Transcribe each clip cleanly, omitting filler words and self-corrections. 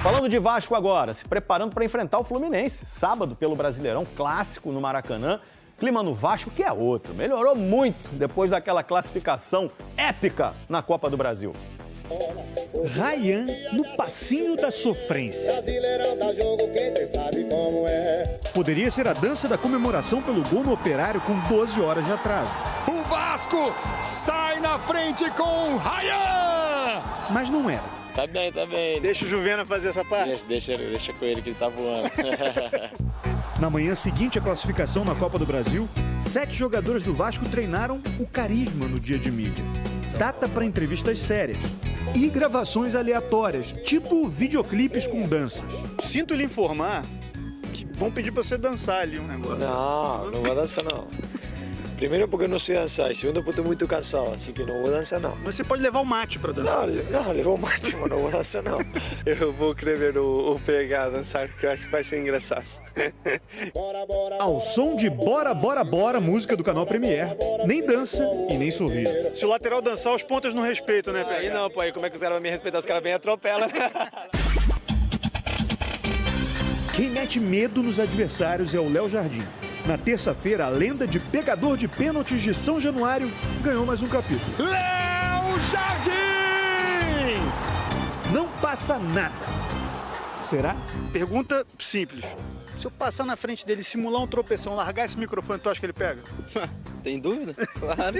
Falando de Vasco agora, se preparando para enfrentar o Fluminense. Sábado, pelo Brasileirão, clássico no Maracanã. Clima no Vasco que é outro. Melhorou muito depois daquela classificação épica na Copa do Brasil. Ryan no passinho da sofrência. Poderia ser a dança da comemoração pelo gol no Operário com 12 horas de atraso. O Vasco sai na frente com Ryan! Mas não era. Tá bem, tá bem. Deixa o Juvena fazer essa parte? Deixa com ele que ele tá voando. Na manhã seguinte à classificação na Copa do Brasil, 7 jogadores do Vasco treinaram o carisma no dia de mídia. Data para entrevistas sérias e gravações aleatórias, tipo videoclipes com danças. Sinto lhe informar que vão pedir pra você dançar ali um negócio. Não vou dançar não. Primeiro porque eu não sei dançar, e segundo porque eu tô muito cansado, assim que não vou dançar não. Mas você pode levar o mate pra dançar. Não, levou o mate, mas não vou dançar não. Eu vou escrever o PH dançar, porque eu acho que vai ser engraçado. Ao som de Bora, Bora, Bora, música do canal Premiere, nem dança e nem sorri. Se o lateral dançar, os pontas não respeitam, né, PH? Aí não, pô, aí como é que os caras vão me respeitar? Os caras vêm e atropelam. Quem mete medo nos adversários é o Léo Jardim. Na terça-feira, a lenda de pegador de pênaltis de São Januário ganhou mais um capítulo. Léo Jardim! Não passa nada. Será? Pergunta simples. Se eu passar na frente dele, simular um tropeção, largar esse microfone, tu acha que ele pega? Tem dúvida? Claro.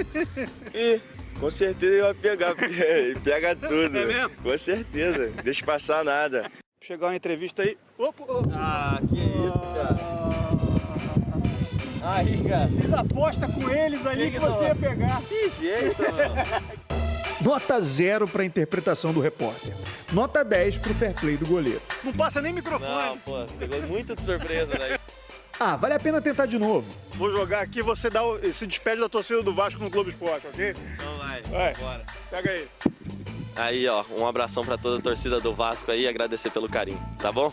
E com certeza ele vai pegar, porque ele pega tudo. É mesmo? Com certeza, deixa passar nada. Chegar uma entrevista aí. Opa, Ah, que isso, cara. Aí, cara. Fiz aposta com eles ali que você ia pegar. Que jeito, mano. Nota 0 para a interpretação do repórter. Nota 10 para o fair play do goleiro. Não passa nem microfone. Não, pô, pegou muito de surpresa daí. Ah, vale a pena tentar de novo. Vou jogar aqui, você se despede da torcida do Vasco no Globo Esporte, ok? Então vai, bora. Pega aí. Aí, ó, um abração pra toda a torcida do Vasco aí e agradecer pelo carinho, tá bom?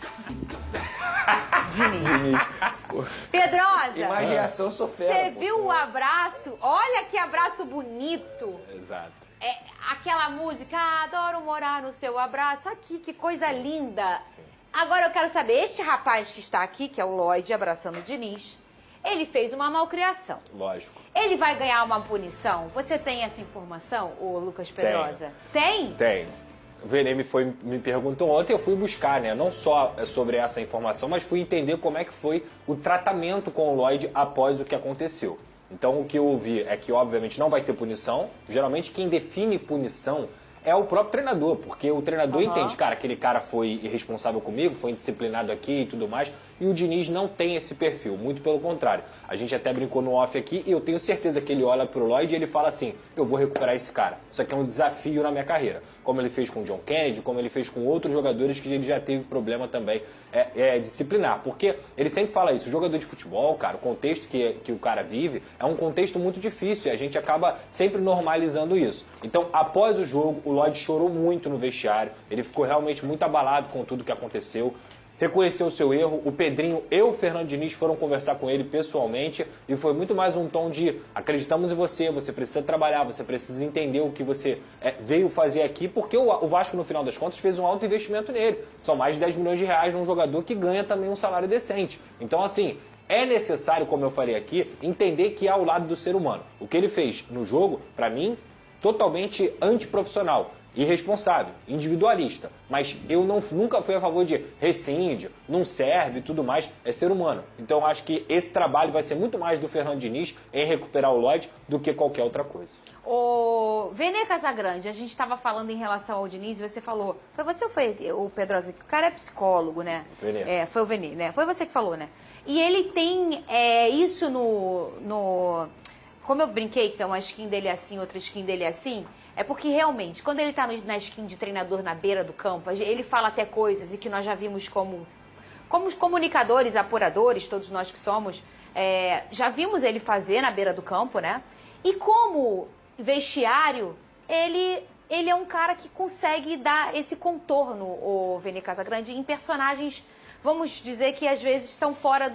Pedrosa, Imaginação sofrendo. você viu o abraço? Olha que abraço bonito. Exato. É, aquela música, adoro morar no seu abraço. Aqui, que coisa linda. Agora eu quero saber, este rapaz que está aqui, que é o Lloyd abraçando o Diniz, ele fez uma malcriação. Lógico. Ele vai ganhar uma punição? Você tem essa informação, o Lucas Pedrosa? Tem? Tem. O Vene me perguntou ontem, eu fui buscar, né? Não só sobre essa informação, mas fui entender como é que foi o tratamento com o Lloyd após o que aconteceu. Então, o que eu ouvi é que, obviamente, não vai ter punição. Geralmente, quem define punição é o próprio treinador, porque o treinador entende, cara, aquele cara foi irresponsável comigo, foi indisciplinado aqui e tudo mais, e o Diniz não tem esse perfil, muito pelo contrário. A gente até brincou no off aqui, e eu tenho certeza que ele olha pro Lloyd e ele fala assim, eu vou recuperar esse cara. Isso aqui é um desafio na minha carreira. Como ele fez com o John Kennedy, como ele fez com outros jogadores que ele já teve problema também disciplinar. Porque ele sempre fala isso, o jogador de futebol, cara, o contexto que o cara vive é um contexto muito difícil e a gente acaba sempre normalizando isso. Então, após o jogo, o Lloyd chorou muito no vestiário, ele ficou realmente muito abalado com tudo que aconteceu. Reconheceu o seu erro, o Pedrinho e o Fernando Diniz foram conversar com ele pessoalmente e foi muito mais um tom de acreditamos em você, você precisa trabalhar, você precisa entender o que você veio fazer aqui, porque o Vasco, no final das contas, fez um alto investimento nele. São mais de 10 milhões de reais num jogador que ganha também um salário decente. Então, assim, é necessário, como eu falei aqui, entender que há o lado do ser humano. O que ele fez no jogo, para mim, totalmente antiprofissional. Irresponsável, individualista, mas eu nunca fui a favor de rescinde, não serve e tudo mais, é ser humano. Então eu acho que esse trabalho vai ser muito mais do Fernando Diniz em recuperar o Lloyd do que qualquer outra coisa. O Vene Casagrande, a gente estava falando em relação ao Diniz e você falou, foi você ou foi o Pedrosa? O cara é psicólogo, né? Vene. Foi o Vene, né? Foi você que falou, né? E ele tem isso no... Como eu brinquei, que é uma skin dele assim, outra skin dele assim... É porque realmente, quando ele está na skin de treinador na beira do campo, ele fala até coisas e que nós já vimos como os comunicadores, apuradores, todos nós que somos, já vimos ele fazer na beira do campo, né? E como vestiário, ele é um cara que consegue dar esse contorno, o Vene Casagrande, em personagens, vamos dizer que às vezes estão fora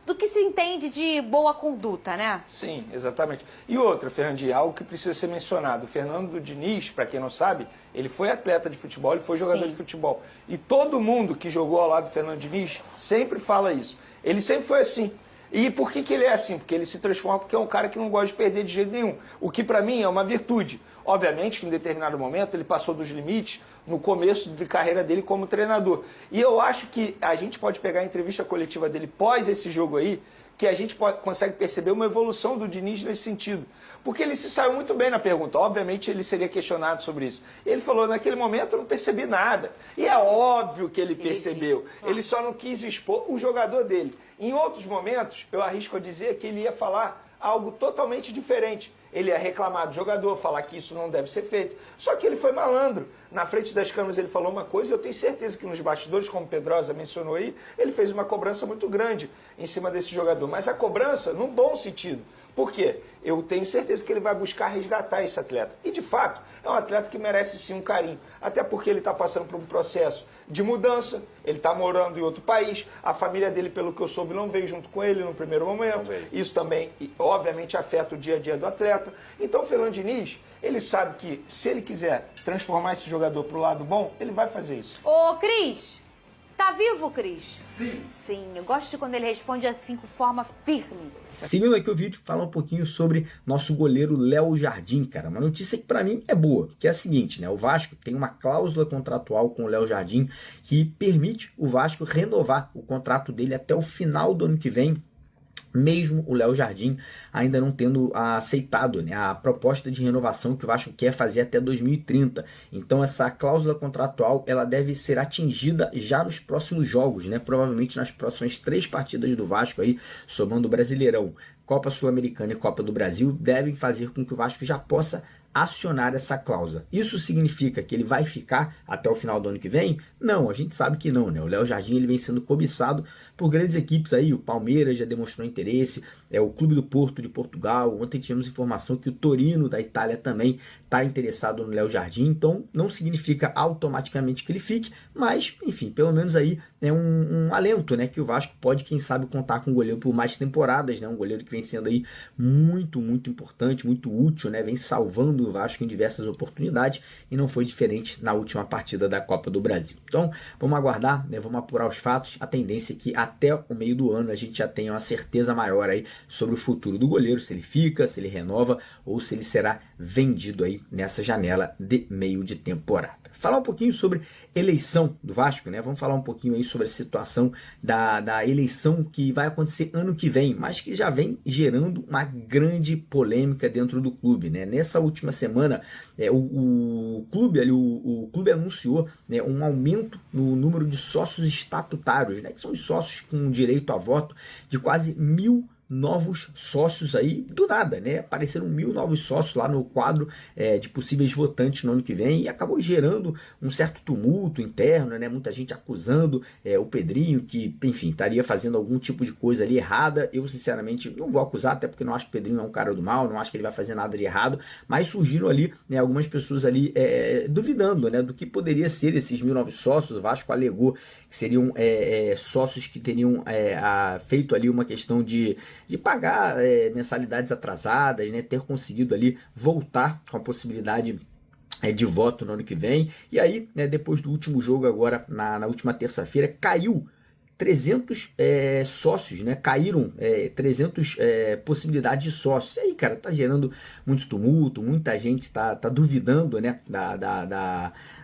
do que se entende de boa conduta, né? Sim, exatamente. E outra, Fernandinho, algo que precisa ser mencionado. O Fernando Diniz, para quem não sabe, ele foi atleta de futebol, ele foi jogador Sim. de futebol. E todo mundo que jogou ao lado do Fernando Diniz sempre fala isso. Ele sempre foi assim. E por que ele é assim? Porque ele se transforma porque é um cara que não gosta de perder de jeito nenhum. O que para mim é uma virtude. Obviamente que em determinado momento ele passou dos limites no começo de carreira dele como treinador. E eu acho que a gente pode pegar a entrevista coletiva dele pós esse jogo aí, que a gente consegue perceber uma evolução do Diniz nesse sentido. Porque ele se saiu muito bem na pergunta. Obviamente ele seria questionado sobre isso. Ele falou, naquele momento eu não percebi nada. E é óbvio que ele percebeu. Ele só não quis expor o jogador dele. Em outros momentos, eu arrisco a dizer que ele ia falar algo totalmente diferente. Ele ia reclamar do jogador, falar que isso não deve ser feito. Só que ele foi malandro. Na frente das câmeras ele falou uma coisa e eu tenho certeza que nos bastidores, como o Pedrosa mencionou aí, ele fez uma cobrança muito grande em cima desse jogador. Mas a cobrança num bom sentido. Por quê? Eu tenho certeza que ele vai buscar resgatar esse atleta. E, de fato, é um atleta que merece sim um carinho. Até porque ele está passando por um processo de mudança, ele está morando em outro país, a família dele, pelo que eu soube, não veio junto com ele no primeiro momento. Isso também, obviamente, afeta o dia a dia do atleta. Então, o Fernando Diniz, ele sabe que, se ele quiser transformar esse jogador para o lado bom, ele vai fazer isso. Ô, Cris, tá vivo, Cris? Sim. Sim, eu gosto de quando ele responde assim, com forma firme. Seguindo aqui o vídeo, falar um pouquinho sobre nosso goleiro Léo Jardim, cara. Uma notícia que pra mim é boa, que é a seguinte, né? O Vasco tem uma cláusula contratual com o Léo Jardim que permite o Vasco renovar o contrato dele até o final do ano que vem, mesmo o Léo Jardim ainda não tendo aceitado, né, a proposta de renovação que o Vasco quer fazer até 2030. Então essa cláusula contratual ela deve ser atingida já nos próximos jogos, né, provavelmente nas próximas 3 partidas do Vasco, aí, somando o Brasileirão, Copa Sul-Americana e Copa do Brasil, devem fazer com que o Vasco já possa acionar essa cláusula. Isso significa que ele vai ficar até o final do ano que vem? Não, a gente sabe que não, né? O Léo Jardim ele vem sendo cobiçado por grandes equipes aí, o Palmeiras já demonstrou interesse, o Clube do Porto de Portugal, ontem tivemos informação que o Torino da Itália também está interessado no Léo Jardim, então não significa automaticamente que ele fique, mas, enfim, pelo menos aí é um alento, né, que o Vasco pode, quem sabe, contar com o goleiro por mais temporadas, né, um goleiro que vem sendo aí muito, muito importante, muito útil, né, vem salvando o Vasco em diversas oportunidades e não foi diferente na última partida da Copa do Brasil. Então, vamos aguardar, né, vamos apurar os fatos, a tendência é que até o meio do ano a gente já tenha uma certeza maior aí sobre o futuro do goleiro, se ele fica, se ele renova ou se ele será vendido aí nessa janela de meio de temporada. Falar um pouquinho sobre eleição do Vasco, né? Vamos falar um pouquinho aí sobre a situação da eleição que vai acontecer ano que vem, mas que já vem gerando uma grande polêmica dentro do clube, né? Nessa última semana, o clube anunciou, né, um aumento no número de sócios estatutários, né? Que são os sócios com direito a voto, de quase 1.000 novos sócios aí, do nada, né? Apareceram 1.000 novos sócios lá no quadro de possíveis votantes no ano que vem e acabou gerando um certo tumulto interno, né? Muita gente acusando o Pedrinho que, enfim, estaria fazendo algum tipo de coisa ali errada. Eu, sinceramente, não vou acusar, até porque não acho que o Pedrinho é um cara do mal, não acho que ele vai fazer nada de errado, mas surgiram ali, né, algumas pessoas ali duvidando, né, do que poderia ser esses 1.000 novos sócios. O Vasco alegou que seriam sócios que teriam feito ali uma questão de pagar mensalidades atrasadas, né, ter conseguido ali voltar com a possibilidade de voto no ano que vem. E aí, né, depois do último jogo agora, na última terça-feira, caiu 300 sócios, né? Caíram 300 possibilidades de sócios. E aí, cara, tá gerando muito tumulto, muita gente tá duvidando, né,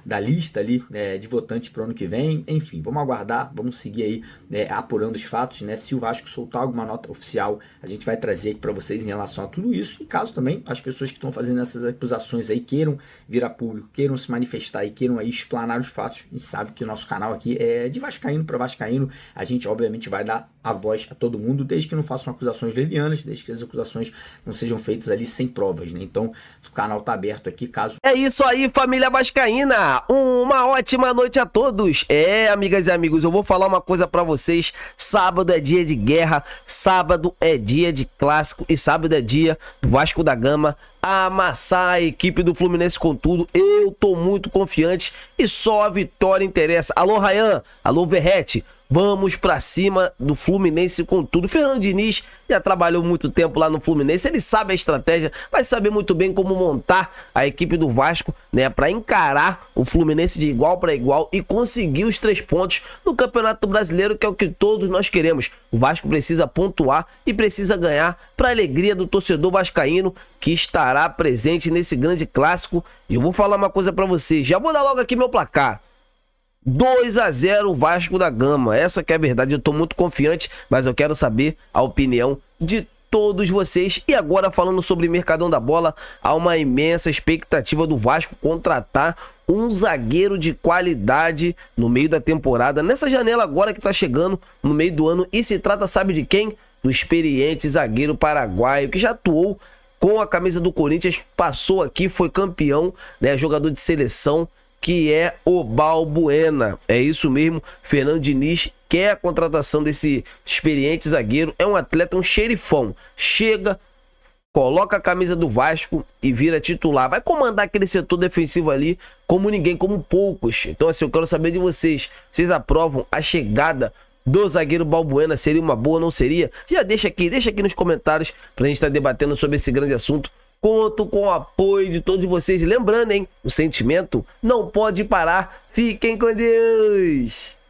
da lista ali de votantes para o ano que vem. Enfim, vamos aguardar, vamos seguir aí apurando os fatos, né? Se o Vasco soltar alguma nota oficial, a gente vai trazer aqui para vocês em relação a tudo isso. E caso também as pessoas que estão fazendo essas acusações aí queiram vir a público, queiram se manifestar e queiram aí explanar os fatos, a gente sabe que o nosso canal aqui é de vascaíno para vascaíno. A gente, obviamente, vai dar a voz a todo mundo, desde que não façam acusações levianas, desde que as acusações não sejam feitas ali sem provas, né? Então, o canal tá aberto aqui, caso... É isso aí, família vascaína! Uma ótima noite a todos! Amigas e amigos, eu vou falar uma coisa pra vocês. Sábado é dia de guerra, sábado é dia de clássico e sábado é dia do Vasco da Gama amassar a equipe do Fluminense com tudo. Eu tô muito confiante e só a vitória interessa. Alô, Ryan! Alô, Verrete! Vamos pra cima do Fluminense com tudo. Fernando Diniz já trabalhou muito tempo lá no Fluminense, ele sabe a estratégia, vai saber muito bem como montar a equipe do Vasco, né, para encarar o Fluminense de igual para igual e conseguir os 3 pontos no Campeonato Brasileiro, que é o que todos nós queremos. O Vasco precisa pontuar e precisa ganhar para a alegria do torcedor vascaíno, que estará presente nesse grande clássico. E eu vou falar uma coisa para vocês, já vou dar logo aqui meu placar. 2-0 Vasco da Gama, essa que é a verdade, eu tô muito confiante, mas eu quero saber a opinião de todos vocês. E agora, falando sobre Mercadão da Bola, há uma imensa expectativa do Vasco contratar um zagueiro de qualidade no meio da temporada, nessa janela agora que tá chegando no meio do ano, e se trata, sabe de quem? Do experiente zagueiro paraguaio, que já atuou com a camisa do Corinthians, passou aqui, foi campeão, né, jogador de seleção, que é o Balbuena. É isso mesmo, Fernando Diniz quer a contratação desse experiente zagueiro, é um atleta, um xerifão, chega, coloca a camisa do Vasco e vira titular, vai comandar aquele setor defensivo ali como ninguém, como poucos. Então assim, eu quero saber de vocês, vocês aprovam a chegada do zagueiro Balbuena? Seria uma boa, não seria? Já deixa aqui nos comentários pra gente estar debatendo sobre esse grande assunto. Conto com o apoio de todos vocês. Lembrando, hein? O sentimento não pode parar. Fiquem com Deus!